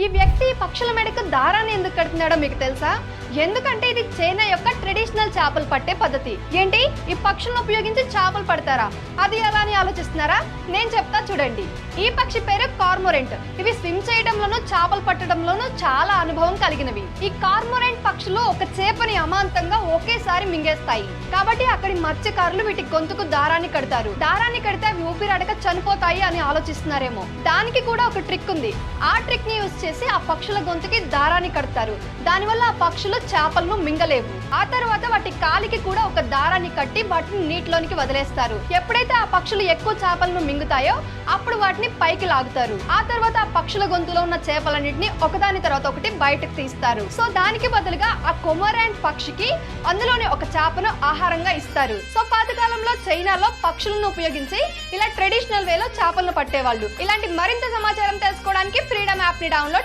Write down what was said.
ఈ వ్యక్తి పక్షుల మెడకు దారాన్ని ఎందుకు కడుతున్నాడో మీకు తెలుసా? ఎందుకంటే ఇది చైనా యొక్క ట్రెడిషనల్ చేపలు పట్టే పద్ధతి. ఏంటి, ఈ పక్షులను ఉపయోగించి చేపలు పడతారా? అది ఎలా అని ఆలోచిస్తున్నారా? నేను చెప్తా చూడండి. ఈ పక్షి పేరు కార్మోరెంట్. ఇవి స్విమ్ చేయడంలోనూ చేపలు పట్టడంలోనూ చాలా అనుభవం కలిగినవి. ఈ కార్మోరెంట్ పక్షులు ఒక చేపని అమాంతంగా ఒకేసారి మింగేస్తాయి. కాబట్టి అక్కడి మత్స్యకారులు వీటి గొంతుకు దారాన్ని కడతారు. దారాన్ని కడితే అవి ఊపిరాడక చనిపోతాయి అని ఆలోచిస్తున్నారేమో. దానికి కూడా ఒక ట్రిక్ ఉంది. ఆ ట్రిక్ ని యూజ్ చేసి ఆ పక్షుల గొంతుకి దారాన్ని కడతారు. దానివల్ల ఆ పక్షులు చేపలను మింగలేవు. ఆ తర్వాత వాటి కాలికి కూడా ఒక దారాన్ని కట్టి వాటిని నీటిలోనికి వదిలేస్తారు. ఎప్పుడైతే ఆ పక్షులు ఎక్కువ చేపలను మింగుతాయో అప్పుడు వాటిని పైకి లాగుతారు. ఆ తర్వాత ఆ పక్షుల గొంతులో ఉన్న చేపలన్నింటినీ ఒకదాని తర్వాత ఒకటి బయటకు తీస్తారు. సో దానికి బదులుగా ఆ కొమోరాంట్ పక్షికి అందులోనే ఒక చేపను ఆహారంగా ఇస్తారు. సో పాతకాలంలో చైనాలో పక్షులను ఉపయోగించి ఇలా ట్రెడిషనల్ వేలో చేపలను పట్టేవాళ్ళు. ఇలాంటి మరింత సమాచారం తెలుసుకోవడానికి ఫ్రీడమ్ యాప్ ని డౌన్లోడ్